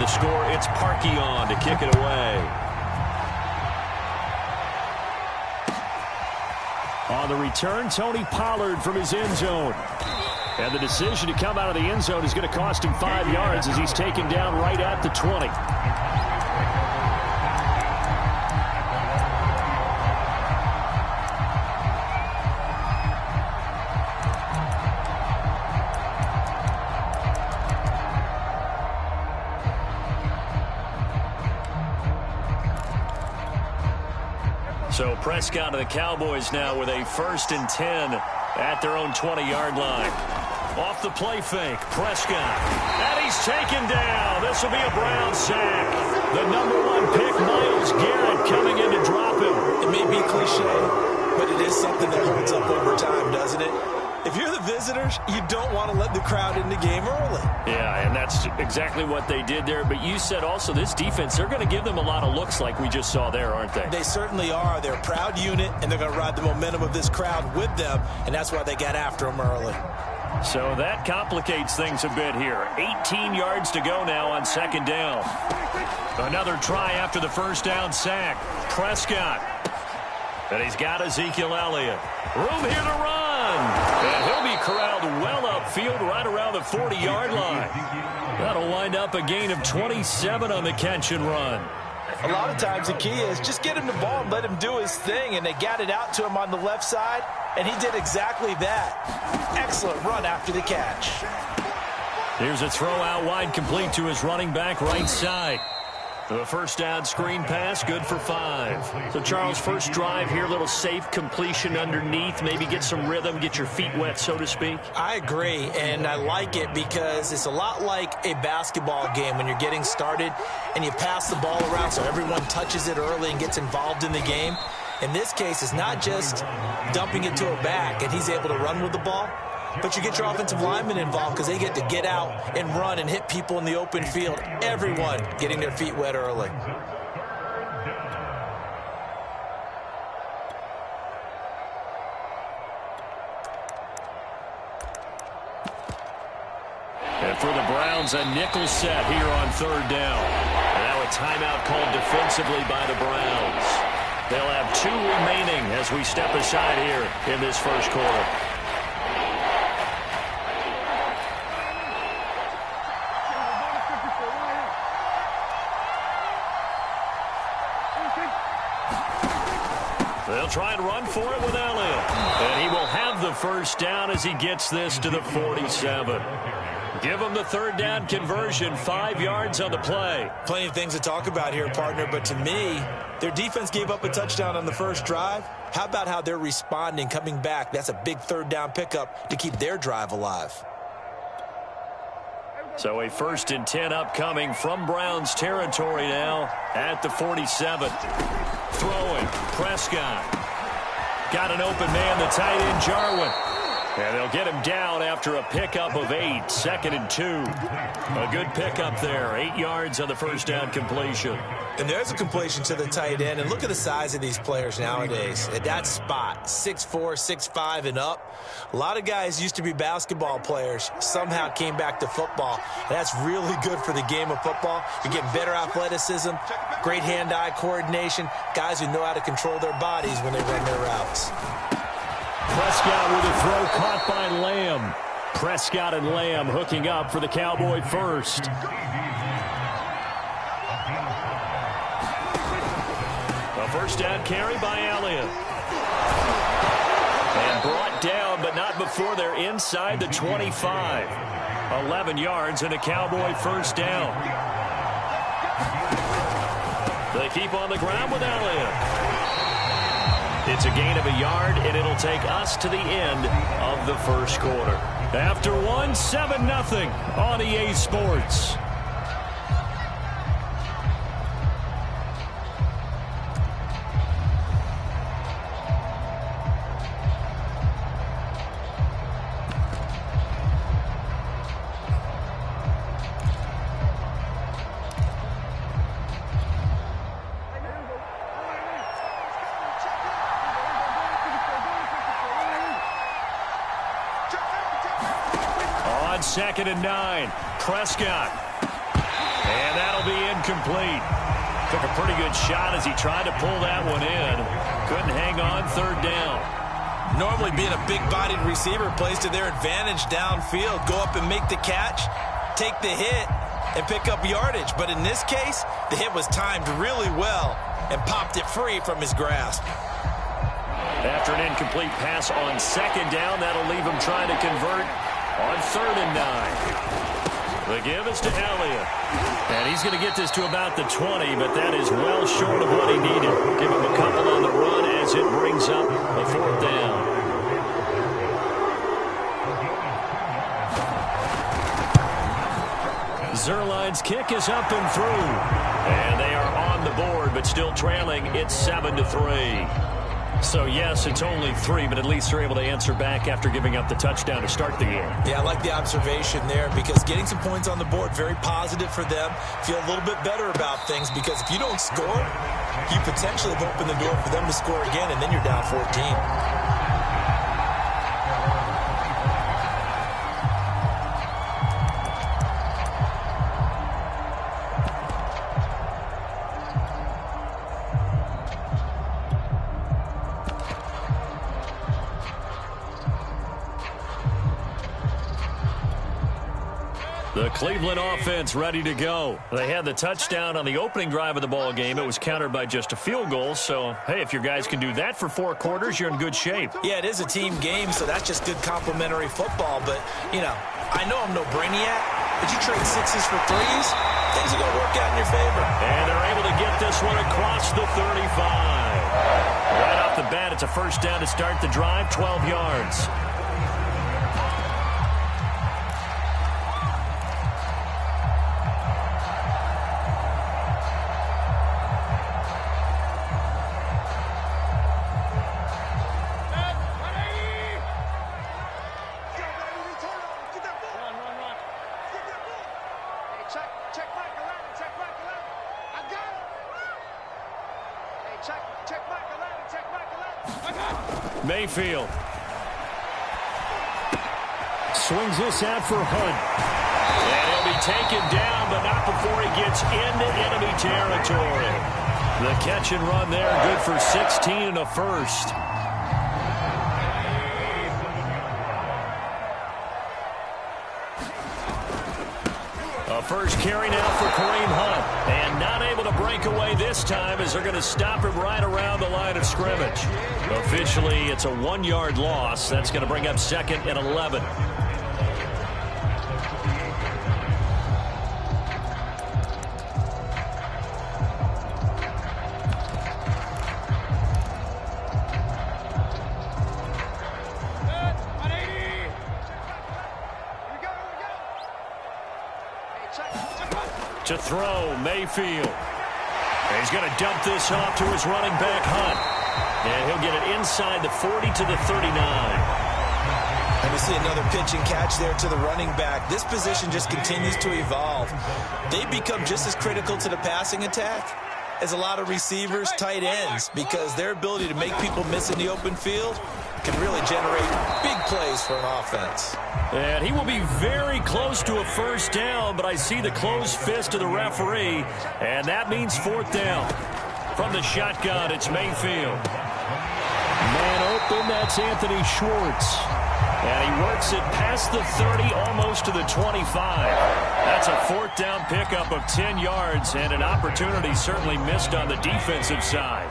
the score. It's Parkey on to kick it away. On the return, Tony Pollard from his end zone. And the decision to come out of the end zone is going to cost him 5 yards as he's taken down right at the 20. So Prescott and the Cowboys now with a 1st and 10 at their own 20-yard line. Off the play fake, Prescott. And he's taken down. This will be a Brown sack. The #1 pick, Myles Garrett, coming in to drop him. It may be cliche, but it is something that holds up over time, doesn't it? If you're the visitors, you don't want to let the crowd in the game early. Yeah, and that's exactly what they did there. But you said also this defense, they're going to give them a lot of looks like we just saw there, aren't they? They certainly are. They're a proud unit, and they're going to ride the momentum of this crowd with them, and that's why they got after them early. So that complicates things a bit here. 18 yards to go now on 2nd down. Another try after the 1st down sack. Prescott. And he's got Ezekiel Elliott. Room here to run. And he'll be corralled well upfield right around the 40-yard line. That'll wind up a gain of 27 on the catch and run. A lot of times the key is just get him the ball and let him do his thing, and they got it out to him on the left side, and he did exactly that. Excellent run after the catch. Here's a throw out wide, complete to his running back right side. The 1st down screen pass, good for 5. So, Charles, first drive here, little safe completion underneath, maybe get some rhythm, get your feet wet, so to speak. I agree, and I like it because it's a lot like a basketball game when you're getting started and you pass the ball around so everyone touches it early and gets involved in the game. In this case, it's not just dumping it to a back and he's able to run with the ball, but you get your offensive linemen involved because they get to get out and run and hit people in the open field. Everyone getting their feet wet early. And for the Browns, a nickel set here on 3rd down. And now a timeout called defensively by the Browns. They'll have 2 remaining as we step aside here in this 1st quarter. They'll try and run for it with Elliott. And he will have the 1st down as he gets this to the 47. Give him the 3rd down conversion, 5 yards on the play. Plenty of things to talk about here, partner, but to me, their defense gave up a touchdown on the 1st drive. How about how they're responding, coming back? That's a big 3rd down pickup to keep their drive alive. So a 1st and 10 upcoming from Browns territory now at the 47. Throwing, Prescott. Got an open man, the tight end, Jarwin. And they'll get him down after a pickup of 8, 2nd and 2. A good pickup there, 8 yards on the 1st down completion. And there's a completion to the tight end. And look at the size of these players nowadays. At that spot, 6'4", 6'5", and up. A lot of guys used to be basketball players, somehow came back to football. And that's really good for the game of football. You're getting better athleticism, great hand-eye coordination, guys who know how to control their bodies when they run their routes. Prescott with a throw caught by Lamb. Prescott and Lamb hooking up for the Cowboy 1st. A 1st down carry by Elliott. And brought down, but not before they're inside the 25. 11 yards and a Cowboy 1st down. They keep on the ground with Elliott. It's a gain of a yard, and it'll take us to the end of the 1st quarter. After 1, 7-0 on EA Sports. On 2nd and 9, Prescott. And that'll incomplete. Took a pretty good shot as he tried to pull that one in. Couldn't hang on third down. Normally being a big-bodied receiver plays to their advantage downfield. Go up and make the catch, take the hit, and pick up yardage. But in this case, the hit was timed really well and popped it free from his grasp. After an incomplete pass on second down, that'll leave him trying to convert on 3rd and 9. The give is to Elliott. And he's going to get this to about the 20, but that is well short of what he needed. Give him a couple on the run as it brings up a 4th down. Zerline's kick is up and through. And they are on the board, but still trailing. It's 7-3. So, yes, it's only 3, but at least they're able to answer back after giving up the touchdown to start the game. Yeah, I like the observation there because getting some points on the board, very positive for them. Feel a little bit better about things because if you don't score, you potentially have opened the door for them to score again, and then you're down 14. The Cleveland offense ready to go. They had the touchdown on the opening drive of the ball game. It was countered by just a field goal. So, hey, if your guys can do that for 4 quarters, you're in good shape. Yeah, it is a team game, so that's just good complementary football. But, you know, I know I'm no brainiac, but you trade 6s for 3s, things are going to work out in your favor. And they're able to get this one across the 35. Right off the bat, it's a first down to start the drive, 12 yards. Mayfield swings this out for Hunt. And he'll be taken down, but not before he gets into enemy territory. The catch and run there, good for 16 and a first. A first carry now for Kareem Hunt. And not able to break away this time as they're going to stop him right around the line of scrimmage. Officially, it's a 1-yard loss. That's going to bring up 2nd and 11. To throw, Mayfield. And he's going to dump this off to his running back, Hunt. And he'll get it inside the 40 to the 39. And we see another pitch and catch there to the running back. This position just continues to evolve. They become just as critical to the passing attack as a lot of receivers, tight ends, because their ability to make people miss in the open field can really generate big plays for an offense. And he will be very close to a first down, but I see the closed fist of the referee, and that means 4th down. From the shotgun, it's Mayfield. Man open, that's Anthony Schwartz. And he works it past the 30, almost to the 25. That's a 4th down pickup of 10 yards, and an opportunity certainly missed on the defensive side.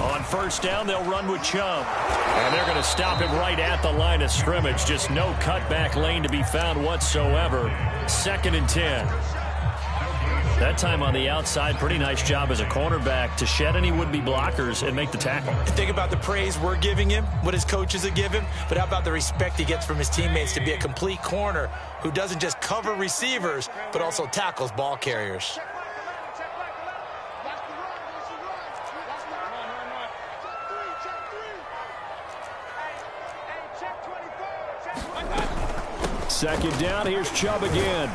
On first down, they'll run with Chubb. And they're going to stop him right at the line of scrimmage. Just no cutback lane to be found whatsoever. 2nd and 10. That time on the outside, pretty nice job as a cornerback to shed any would-be blockers and make the tackle. Think about the praise we're giving him, what his coaches have given, but how about the respect he gets from his teammates to be a complete corner who doesn't just cover receivers, but also tackles ball carriers. Second down, here's Chubb again.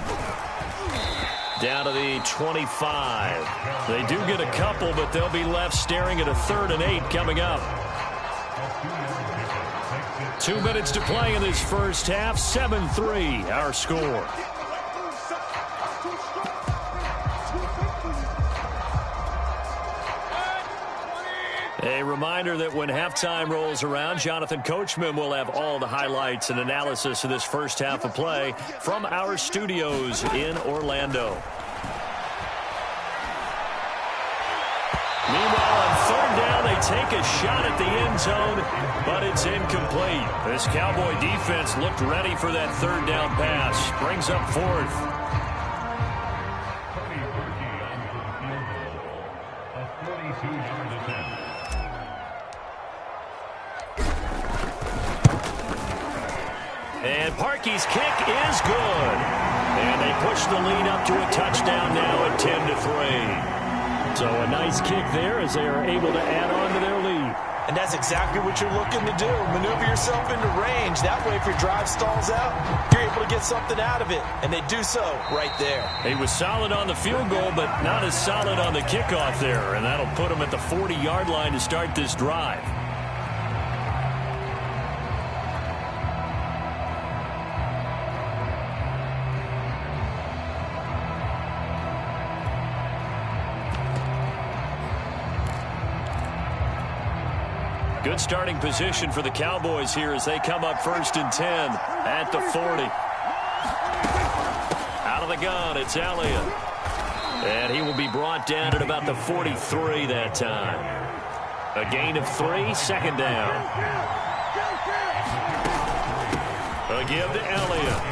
Down to the 25. They do get a couple, but they'll be left staring at a 3rd and 8 coming up. 2 minutes to play in this first half. 7-3, our score. A reminder that when halftime rolls around, Jonathan Coachman will have all the highlights and analysis of this first half of play from our studios in Orlando. Meanwhile, on third down, they take a shot at the end zone, but it's incomplete. This Cowboy defense looked ready for that third down pass. Brings up fourth. And Parkey's kick is good. And they push the lead up to a touchdown now at 10-3. So a nice kick there as they are able to add on to their lead. And that's exactly what you're looking to do. Maneuver yourself into range. That way, if your drive stalls out, you're able to get something out of it. And they do so right there. He was solid on the field goal, but not as solid on the kickoff there. And that'll put him at the 40-yard line to start this drive. Good starting position for the Cowboys here as they come up 1st and 10 at the 40. Out of the gun, it's Elliott. And he will be brought down at about the 43 that time. A gain of 3, second down. A give to Elliott.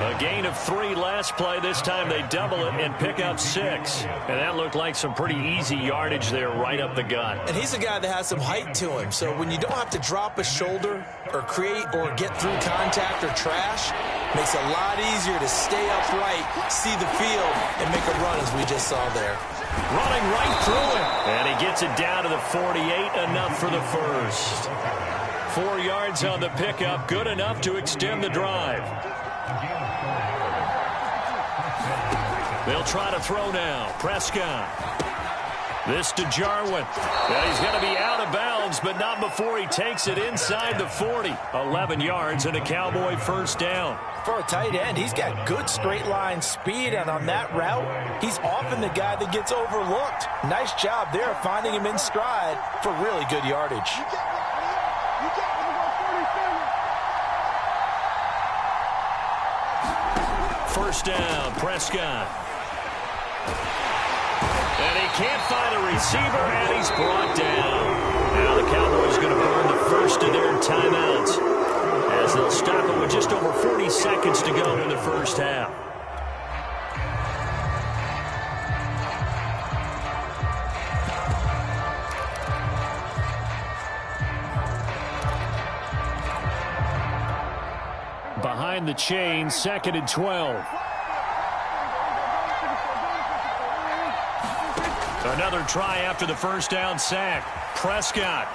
A gain of 3 last play. This time they double it and pick up 6. And that looked like some pretty easy yardage there right up the gut. And he's a guy that has some height to him. So when you don't have to drop a shoulder or create or get through contact or trash, makes it a lot easier to stay upright, see the field, and make a run as we just saw there. Running right through him. And he gets it down to the 48, enough for the first. 4 yards on the pickup, good enough to extend the drive. They'll try to throw now. Prescott. This to Jarwin. And he's going to be out of bounds, but not before he takes it inside the 40. 11 yards and a Cowboy first down. For a tight end, he's got good straight line speed, and on that route, he's often the guy that gets overlooked. Nice job there finding him in stride for really good yardage. First down, Prescott. And he can't find a receiver, and he's brought down. Now the Cowboys going to burn the first of their timeouts as they'll stop it with just over 40 seconds to go in the first half. Behind the chain, 2nd and 12. Another try after the first down sack. Prescott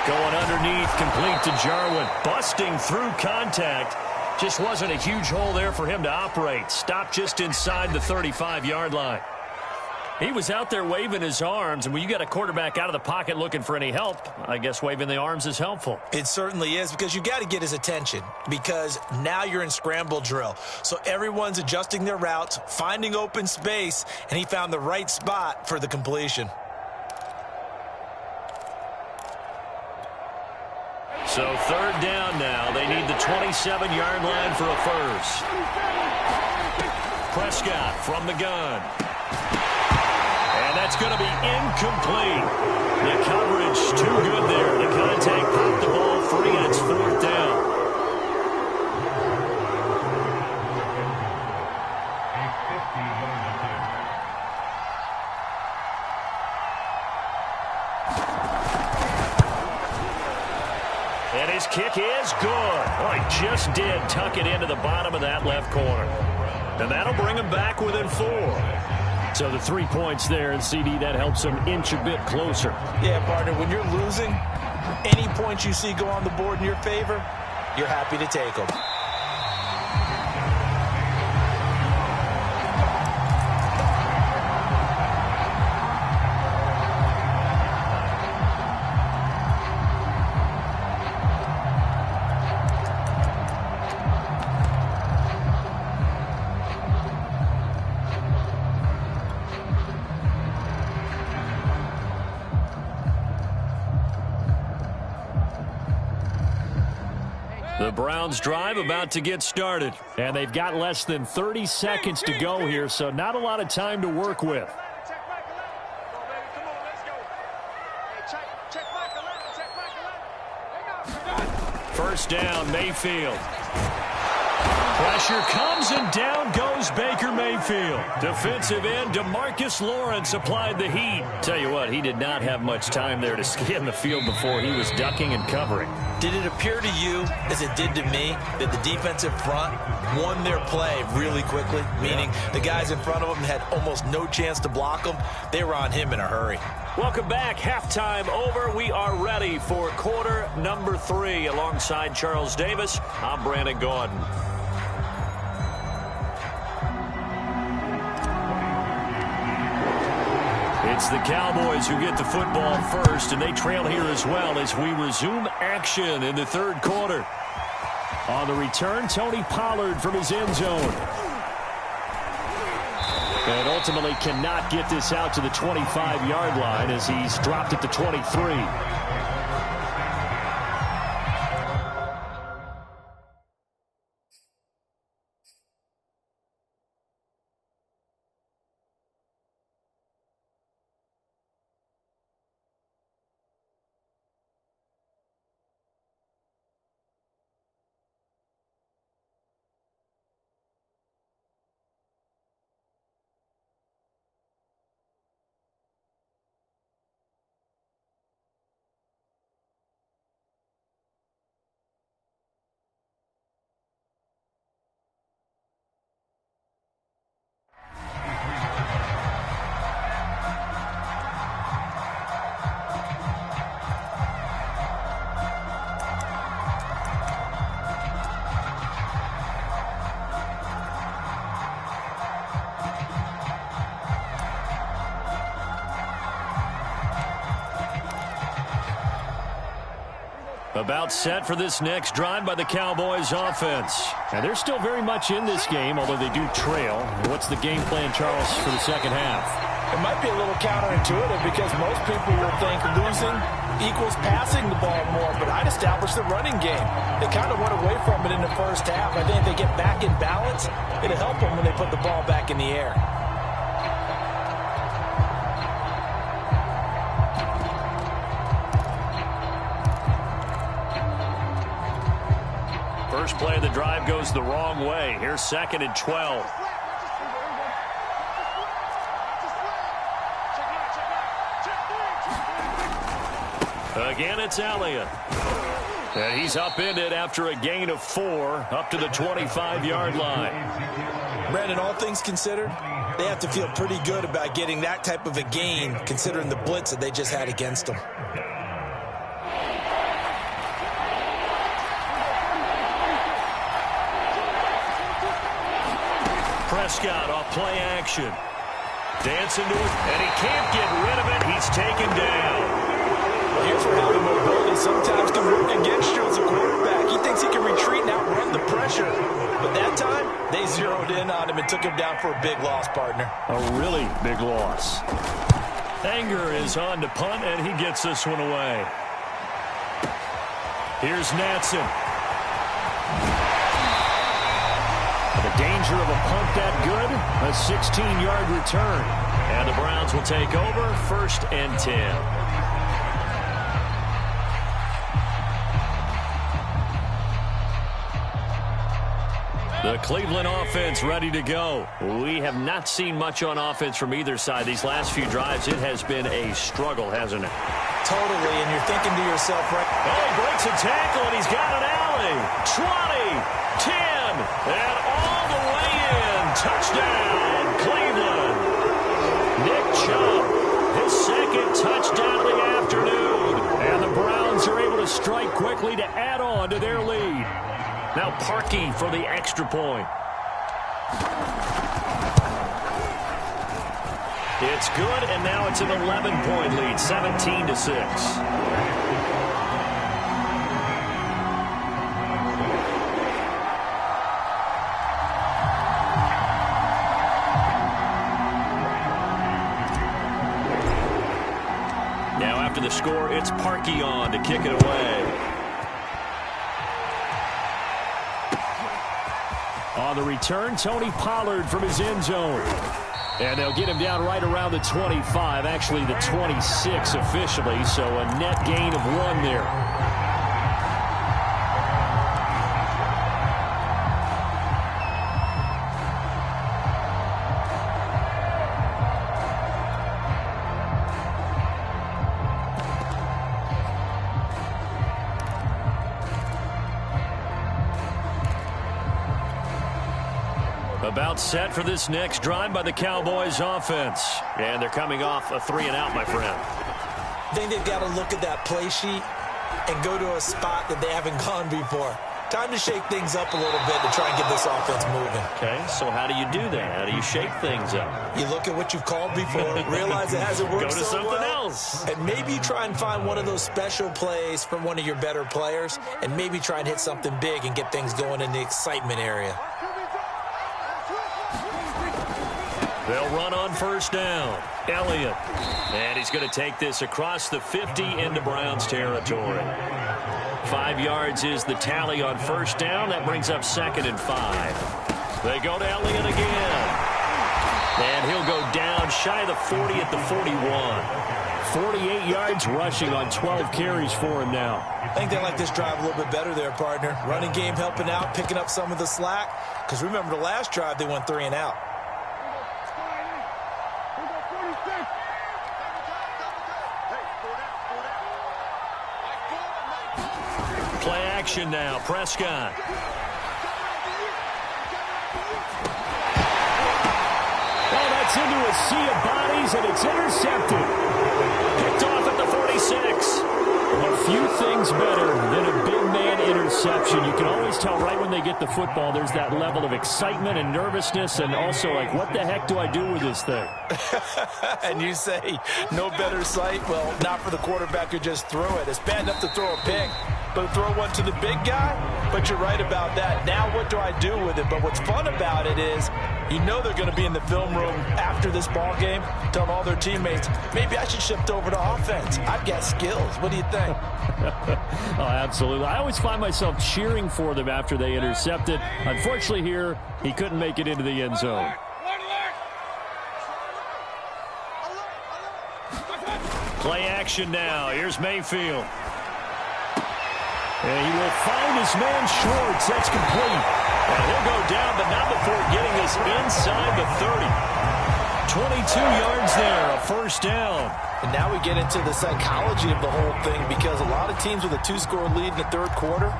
going underneath, complete to Jarwin. Busting through contact. Just wasn't a huge hole there for him to operate. Stopped just inside the 35-yard line. He was out there waving his arms, and when you got a quarterback out of the pocket looking for any help, I guess waving the arms is helpful. It certainly is, because you got to get his attention, because now you're in scramble drill. So everyone's adjusting their routes, finding open space, and he found the right spot for the completion. So 3rd down now. They need the 27-yard line for a first. Prescott from the gun. And that's going to be incomplete. The coverage too good there. The contact popped the ball free, and it's 4th down. And his kick is good. Oh, he just did tuck it into the bottom of that left corner. And that'll bring him back within 4. So the 3 points there, and CD, that helps him inch a bit closer. Yeah, partner, when you're losing, any points you see go on the board in your favor, you're happy to take them. The Browns drive about to get started. And they've got less than 30 seconds to go here, so not a lot of time to work with. First down, Mayfield. Pressure comes, and down goes Baker Mayfield. Defensive end DeMarcus Lawrence applied the heat. Tell you what, he did not have much time there to scan the field before he was ducking and covering. Did it appear to you, as it did to me, that the defensive front won their play really quickly? Meaning the guys in front of them had almost no chance to block them. They were on him in a hurry. Welcome back. Halftime over. We are ready for quarter number 3. Alongside Charles Davis, I'm Brandon Gordon. It's the Cowboys who get the football first, and they trail here as well as we resume action in the third quarter. On the return, Tony Pollard from his end zone. And ultimately cannot get this out to the 25-yard line as he's dropped at the 23. About set for this next drive by the Cowboys offense. And they're still very much in this game, although they do trail. What's the game plan, Charles, for the second half? It might be a little counterintuitive because most people will think losing equals passing the ball more, but I'd establish the running game. They kind of went away from it in the first half. I think if they get back in balance, it'll help them when they put the ball back in the air. First play of the drive goes the wrong way. Here's 2nd and 12. Again, it's Elliott. And he's upended after a gain of 4 up to the 25-yard line. Brandon, all things considered, they have to feel pretty good about getting that type of a gain considering the blitz that they just had against them. Prescott off play action. Dancing to it, and he can't get rid of it. He's taken down. Well, here's where having mobility sometimes can work against you as a quarterback. He thinks he can retreat and outrun the pressure. But that time, they zeroed in on him and took him down for a big loss, partner. A really big loss. Anger is on to punt, and he gets this one away. Here's Natson. The danger of a punt that good, a 16-yard return. And the Browns will take over, 1st and 10. The Cleveland offense ready to go. We have not seen much on offense from either side. These last few drives, it has been a struggle, hasn't it? Totally, and you're thinking to yourself, right? Oh, he breaks a tackle, and he's got an alley. 20, 10, and all the way in. Touchdown, Cleveland. Nick Chubb, his 2nd touchdown of the afternoon. And the Browns are able to strike quickly to add on to their lead. Now Parkey for the extra point. It's good, and now it's an 11-point lead, 17-6. The score, it's Parkey on to kick it away. On the return, Tony Pollard from his end zone. And they'll get him down right around the 25, actually the 26 officially, so a net gain of 1 there. About set for this next drive by the Cowboys offense. And they're coming off a 3-and-out, my friend. I think they've got to look at that play sheet and go to a spot that they haven't gone before. Time to shake things up a little bit to try and get this offense moving. Okay, so how do you do that? How do you shake things up? You look at what you've called before, realize it hasn't worked so so something well, else. and maybe you try and find one of those special plays from one of your better players, and maybe try and hit something big and get things going in the excitement area. They'll run on first down. Elliott. And he's going to take this across the 50 into Browns territory. 5 yards is the tally on first down. That brings up 2nd and 5. They go to Elliott again. And he'll go down shy of the 40 at the 41. 48 yards rushing on 12 carries for him now. I think they like this drive a little bit better there, partner. Running game helping out, picking up some of the slack. Because remember the last drive, they went 3-and-out. Play action now. Prescott. Oh, that's into a sea of bodies, and it's intercepted. Picked off at the 46. A few things better than a big man interception. You can always tell right when they get the football, there's that level of excitement and nervousness, and also like, what the heck do I do with this thing? And you say, no better sight? Well, not for the quarterback who just threw it. It's bad enough to throw a pick, but throw one to the big guy? But you're right about that. Now what do I do with it? But what's fun about it is, you know they're going to be in the film room after this ball game, telling all their teammates, maybe I should shift over to offense. I've got skills. What do you think? Oh, absolutely. I always find myself cheering for them after they intercept it. Unfortunately here, he couldn't make it into the end zone. Play action now. Here's Mayfield. And he will find his man Schwartz. That's complete. And he'll go down, but not before getting this inside the 30. 22 yards there, a first down. And now we get into the psychology of the whole thing, because a lot of teams with a 2-score lead in the third quarter,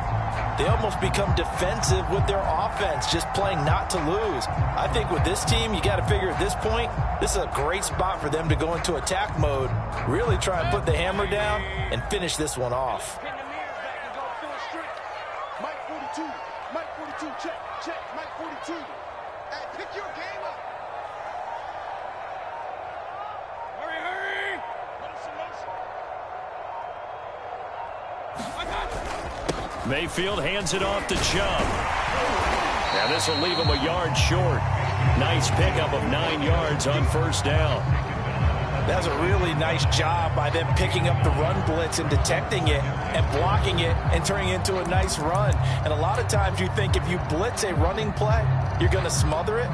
they almost become defensive with their offense, just playing not to lose. I think with this team, you got to figure at this point, this is a great spot for them to go into attack mode, really try and put the hammer down and finish this one off. Mike 42, check, Mike 42. Hey, pick your game up. Hurry. Mayfield hands it off to Chubb. Now this will leave him a yard short. Nice pickup of 9 yards on first down. That was a really nice job by them picking up the run blitz and detecting it and blocking it and turning it into a nice run. And a lot of times you think if you blitz a running play, you're going to smother it.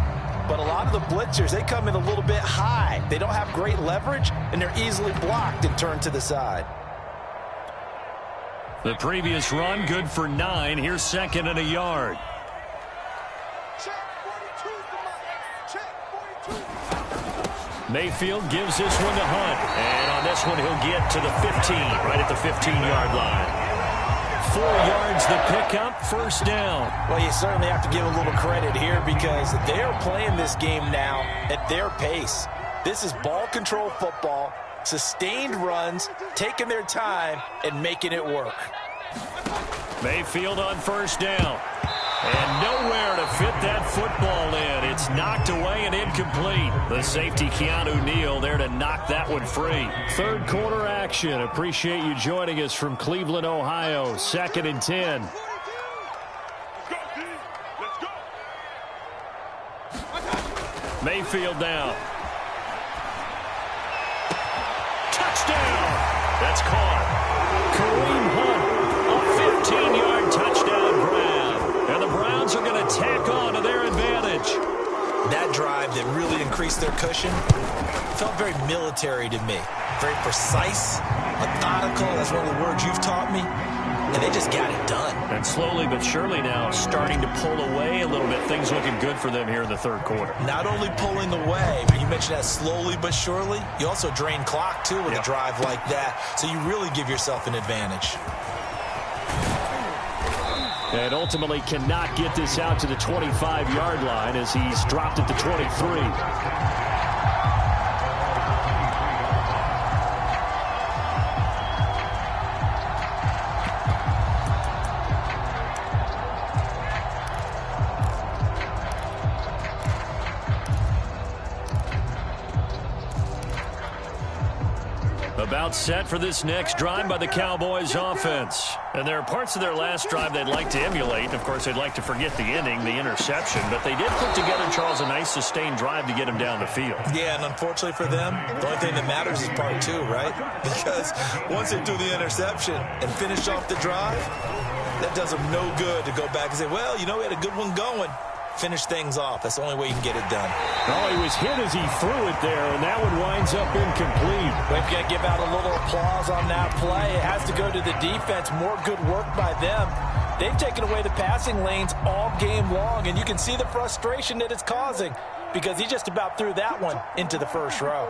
But a lot of the blitzers, they come in a little bit high. They don't have great leverage, and they're easily blocked and turned to the side. The previous run, good for 9. Here's 2nd and a yard. Check 42. Check 42. Mayfield gives this one to Hunt. And on this one, he'll get to the 15, right at the 15-yard line. 4 yards the pickup, first down. Well, you certainly have to give a little credit here, because they're playing this game now at their pace. This is ball control football, sustained runs, taking their time, and making it work. Mayfield on first down. And nowhere to fit that football in. It's knocked away and incomplete. The safety, Keanu Neal, there to knock that one free. Third quarter action. Appreciate you joining us from Cleveland, Ohio. 2nd and 10. Mayfield down. Touchdown. That's caught. Kareem Hunt, a 15-yard touchdown grab. And the Browns are going to tack on to their increase their cushion. It felt very military to me. Very precise, methodical. That's one of the words you've taught me. And they just got it done. And slowly but surely now starting to pull away a little bit. Things looking good for them here in the third quarter. Not only pulling away, but you mentioned that slowly but surely. You also drain clock, too, with a drive like that. So you really give yourself an advantage. And ultimately cannot get this out to the 25-yard line as he's dropped at the 23. About set for this next drive by the Cowboys offense. And there are parts of their last drive they'd like to emulate. And of course, they'd like to forget the inning, the interception. But they did put together, Charles, a nice sustained drive to get him down the field. Yeah, and unfortunately for them, the only thing that matters is part two, right? Because once they do the interception and finish off the drive, that does them no good to go back and say, well, you know, we had a good one going. Finish things off. That's the only way you can get it done. Oh, he was hit as he threw it there, and that one winds up incomplete. We've got to give out a little applause on that play. It has to go to the defense. More good work by them. They've taken away the passing lanes all game long, and you can see the frustration that it's causing because he just about threw that one into the first row.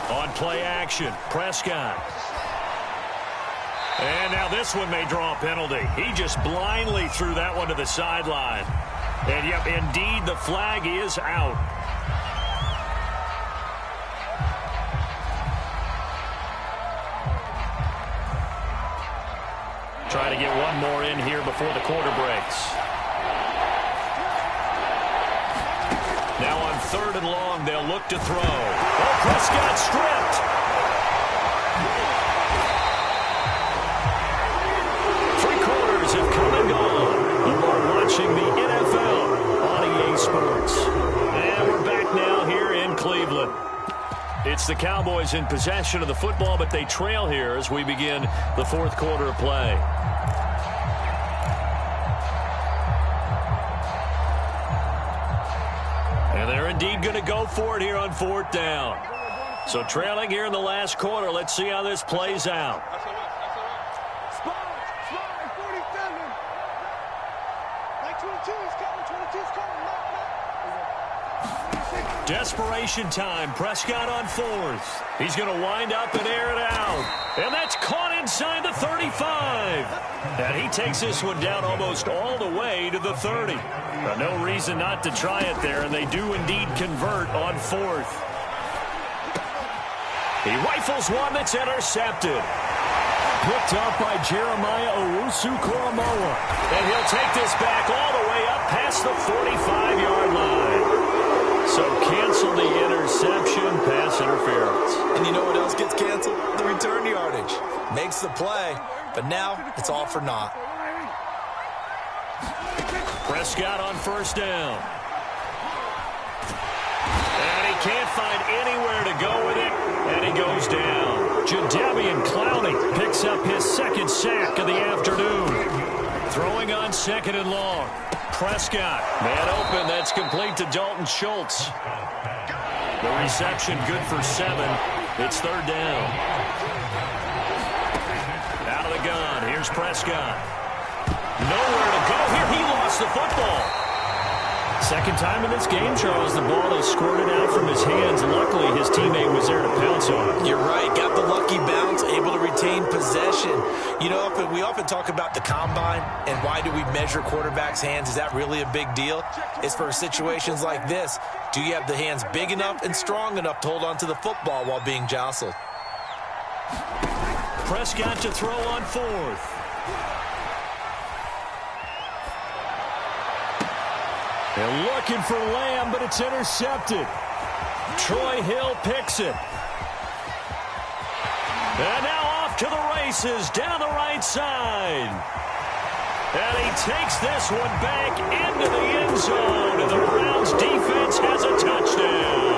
On play action, Prescott. And now this one may draw a penalty. He just blindly threw that one to the sideline. And yep, indeed, the flag is out. Try to get one more in here before the quarter breaks. Now on 3rd and long, they'll look to throw. Oh, Prescott stripped. Three quarters have come and gone. You are watching the NFL on EA Sports. And we're back now here in Cleveland. It's the Cowboys in possession of the football, but they trail here as we begin the 4th quarter of play. And they're indeed going to go for it here on 4th down. So trailing here in the last quarter. Let's see how this plays out. Desperation time. Prescott on 4th. He's going to wind up and air it out. And that's caught inside the 35. And he takes this one down almost all the way to the 30. No reason not to try it there, and they do indeed convert on 4th. He rifles one that's intercepted. Picked up by Jeremiah Owusu-Koramoah. And he'll take this back all the way up past the 45-yard line. So cancel the interception, pass interference. And you know what else gets canceled? The return yardage. Makes the play, but now it's all for naught. Prescott on 1st down. And he can't find anywhere to go with it, and he goes down. Jadeveon Clowney picks up his 2nd sack of the afternoon. Throwing on 2nd and long. Prescott, man open, that's complete to Dalton Schultz. The reception good for 7. It's 3rd down. Out of the gun, here's Prescott. Nowhere to go here, he lost the football. 2nd time in this game, Charles, the ball is squirted out from his hands. Luckily, his teammate was there to pounce on it. You're right. Got the lucky bounce, able to retain possession. You know, we often talk about the combine and why do we measure quarterbacks' hands. Is that really a big deal? It's for situations like this. Do you have the hands big enough and strong enough to hold on to the football while being jostled? Prescott to throw on 4th. They're looking for Lamb, but it's intercepted. Troy Hill picks it. And now off to the races down the right side. And he takes this one back into the end zone. And the Browns defense has a touchdown.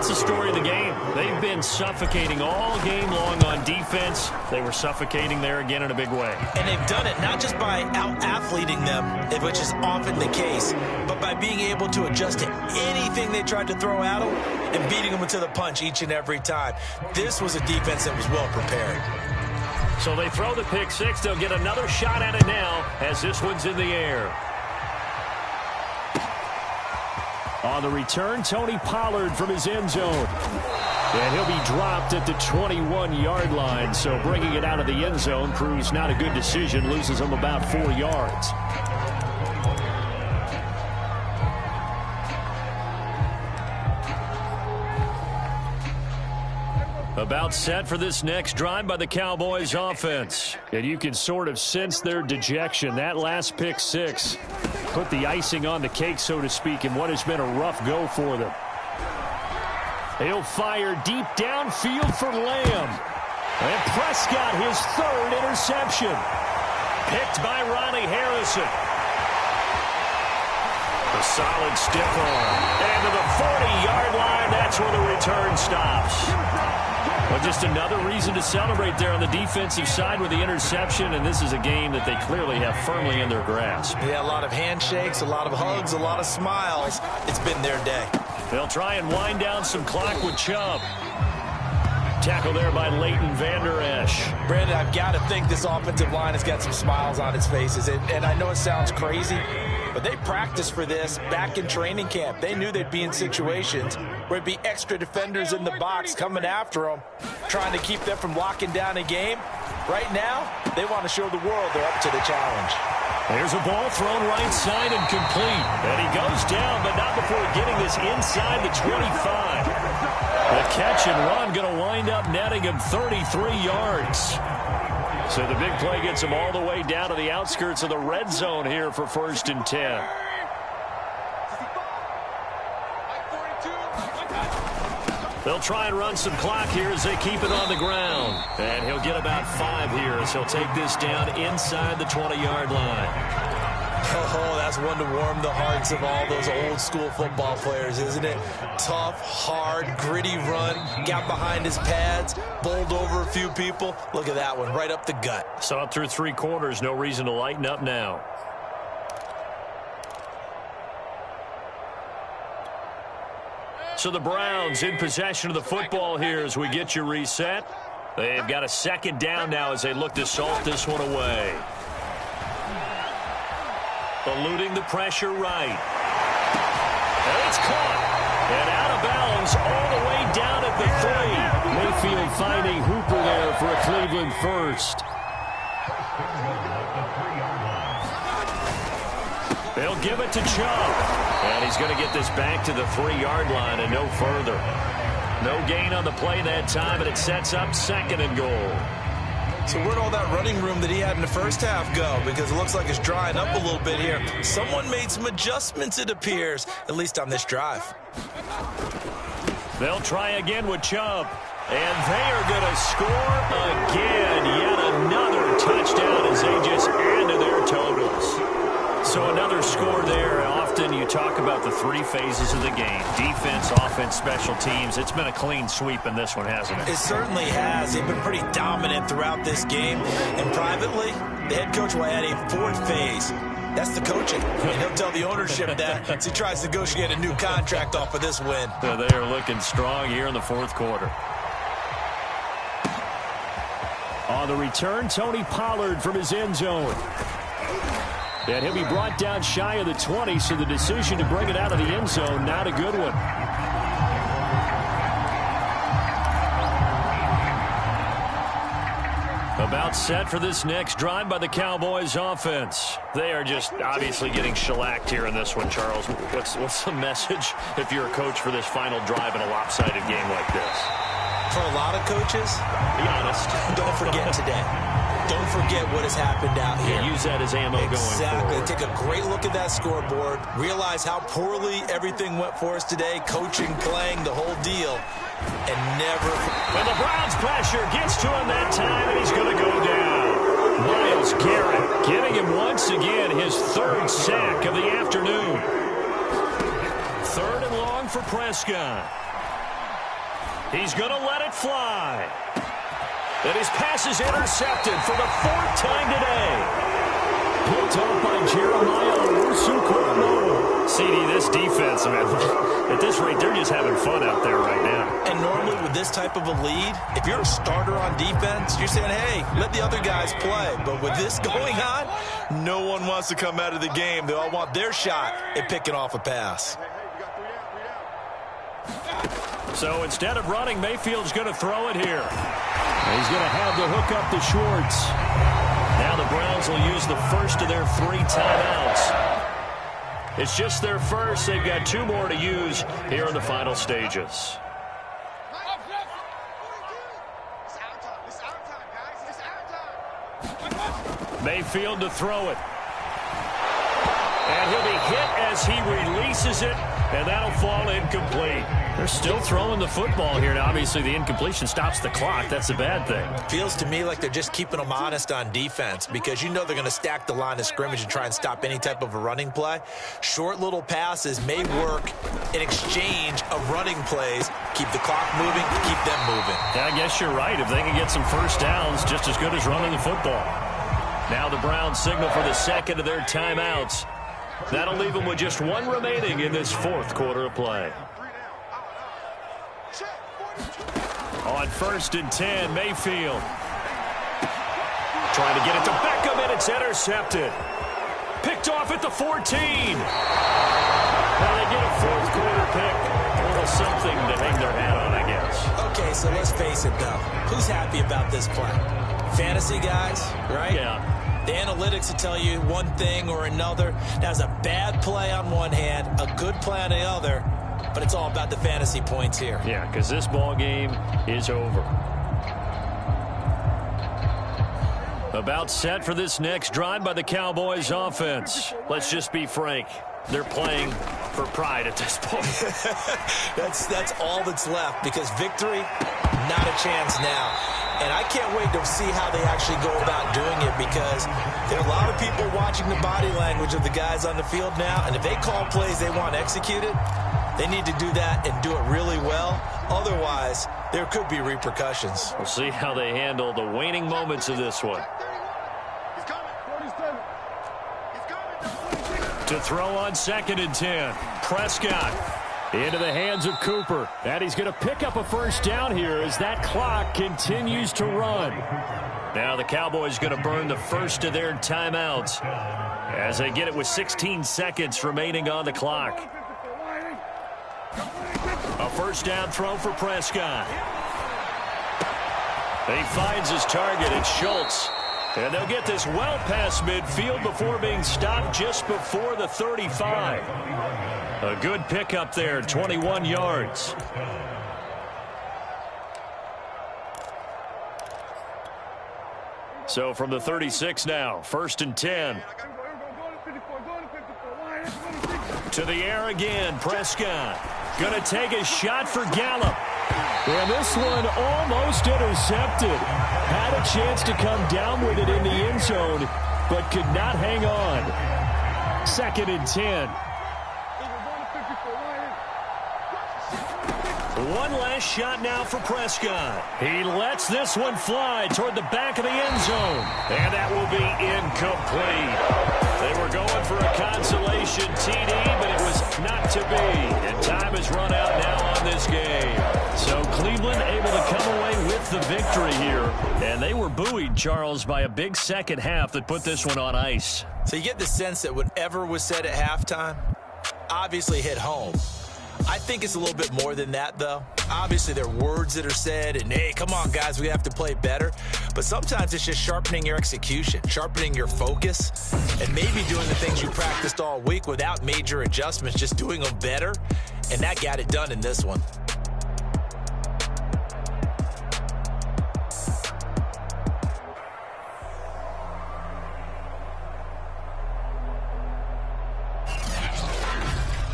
that's the story of the game. They've been suffocating all game long on defense. They were suffocating there again in a big way. And they've done it not just by out-athleting them, which is often the case, but by being able to adjust to anything they tried to throw at them and beating them to the punch each and every time. This was a defense that was well prepared. So they throw the pick six. They'll get another shot at it now as this one's in the air. On the return, Tony Pollard from his end zone. And he'll be dropped at the 21-yard line. So bringing it out of the end zone proves not a good decision. Loses him about 4 yards. About set for this next drive by the Cowboys offense. And you can sort of sense their dejection. That last pick six put the icing on the cake, so to speak, in what has been a rough go for them. He'll fire deep downfield for Lamb. And Prescott, his third interception. Picked by Ronnie Harrison. A solid stiff arm. And to the 40-yard line, that's where the return stops. Well, just another reason to celebrate there on the defensive side with the interception, and this is a game that they clearly have firmly in their grasp. Yeah, a lot of handshakes, a lot of hugs, a lot of smiles. It's been their day. They'll try and wind down some clock with Chubb. Tackle there by Leighton Vander Esch. Brandon, I've got to think this offensive line has got some smiles on its faces, and I know it sounds crazy, but they practiced for this back in training camp. They knew they'd be in situations where it'd be extra defenders in the box coming after them, trying to keep them from locking down a game. Right now, they want to show the world they're up to the challenge. There's a ball thrown right side and complete. And he goes down, but not before getting this inside the 25. The catch and run going to wind up netting him 33 yards. So the big play gets him all the way down to the outskirts of the red zone here for 1st and 10. They'll try and run some clock here as they keep it on the ground. And he'll get about 5 here as he'll take this down inside the 20-yard line. Oh, that's one to warm the hearts of all those old school football players, isn't it? Tough, hard, gritty run, got behind his pads, bowled over a few people. Look at that one, right up the gut. Saw it through 3 quarters, no reason to lighten up now. So the Browns in possession of the football here as we get you reset. They've got a 2nd down now as they look to salt this one away. Eluding the pressure right. And it's caught. And out of bounds all the way down at the 3. Mayfield finding Hooper there for a Cleveland first. They'll give it to Chubb. And he's going to get this back to the 3-yard line and no further. No gain on the play that time, and it sets up 2nd and goal. So where'd all that running room that he had in the first half go? Because it looks like it's drying up a little bit here. Someone made some adjustments, it appears, at least on this drive. They'll try again with Chubb. And they are going to score again. Yet another touchdown as they just add to their totals. So another score there. Often you talk about the 3 phases of the game. Defense, offense, special teams. It's been a clean sweep in this one, hasn't it? It certainly has. They've been pretty dominant throughout this game. And privately, the head coach will add a 4th phase. That's the coaching. And he'll tell the ownership that as he tries to negotiate a new contract off of this win. So they are looking strong here in the 4th quarter. On the return, Tony Pollard from his end zone. And he'll be brought down shy of the 20, so the decision to bring it out of the end zone, not a good one. About set for this next drive by the Cowboys offense. They are just obviously getting shellacked here in this one, Charles. What's the message if you're a coach for this final drive in a lopsided game like this? For a lot of coaches, be honest, don't forget today. Don't forget what has happened out here. Yeah, use that as ammo going forward. Exactly. Take a great look at that scoreboard. Realize how poorly everything went for us today. Coaching, playing, the whole deal. And never... And the Browns pressure gets to him that time, and he's going to go down. Myles Garrett giving him once again his 3rd sack of the afternoon. 3rd and long for Prescott. He's going to let it fly. And his pass is intercepted for the 4th time today. Picked up by Jeremiah Owusu-Koramoah. CD, this defense, man, at this rate, they're just having fun out there right now. And normally with this type of a lead, if you're a starter on defense, you're saying, hey, let the other guys play. But with this going on, no one wants to come out of the game. They all want their shot at picking off a pass. So instead of running, Mayfield's going to throw it here. He's going to have the hook up to Schwartz. Now the Browns will use the first of their 3 timeouts. It's just their first. They've got 2 more to use here in the final stages. Mayfield to throw it. And he'll be hit as he releases it, and that'll fall incomplete. They're still throwing the football here. Now, obviously, the incompletion stops the clock. That's a bad thing. Feels to me like they're just keeping them honest on defense because you know they're going to stack the line of scrimmage and try and stop any type of a running play. Short little passes may work in exchange of running plays. Keep the clock moving, keep them moving. Yeah, I guess you're right. If they can get some first downs, just as good as running the football. Now the Browns signal for the second of their timeouts. That'll leave them with just 1 remaining in this 4th quarter of play. On 1st and 10, Mayfield. Trying to get it to Beckham, and it's intercepted. Picked off at the 14. Well, they get a 4th quarter pick. A little something to hang their hat on, I guess. Okay, so let's face it, though. Who's happy about this play? Fantasy guys, right? Yeah. The analytics will tell you one thing or another. That's a bad play on one hand, a good play on the other, but it's all about the fantasy points here. Yeah, because this ball game is over. About set for this next drive by the Cowboys offense. Let's just be frank. They're playing for pride at this point. That's all that's left because victory, not a chance now. And I can't wait to see how they actually go about doing it because there are a lot of people watching the body language of the guys on the field now. And if they call plays they want executed, they need to do that and do it really well. Otherwise, there could be repercussions. We'll see how they handle the waning moments of this one. To throw on 2nd and 10. Prescott into the hands of Cooper. And he's going to pick up a first down here as that clock continues to run. Now the Cowboys going to burn the first of their timeouts as they get it with 16 seconds remaining on the clock. A first down throw for Prescott. He finds his target. It's Schultz. And they'll get this well past midfield before being stopped just before the 35. A good pickup there, 21 yards. So from the 36 now, 1st and 10. To the air again, Prescott. Going to take a shot for Gallup. And this one almost intercepted. Had a chance to come down with it in the end zone, but could not hang on. 2nd and 10. One last shot now for Prescott. He lets this one fly toward the back of the end zone. And that will be incomplete. They were going for a consolation TD, but it was not to be. And time has run out now on this game. So Cleveland able to come away with the victory here. And they were buoyed, Charles, by a big second half that put this one on ice. So you get the sense that whatever was said at halftime obviously hit home. I think it's a little bit more than that, though. Obviously, there are words that are said, and, hey, come on, guys, we have to play better. But sometimes it's just sharpening your execution, sharpening your focus, and maybe doing the things you practiced all week without major adjustments, just doing them better. And that got it done in this one.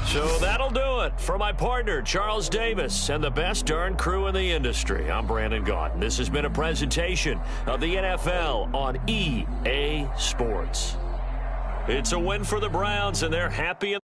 So that'll do it for my partner, Charles Davis, and the best darn crew in the industry. I'm Brandon Gaudin. This has been a presentation of the NFL on EA Sports. It's a win for the Browns, and they're happy.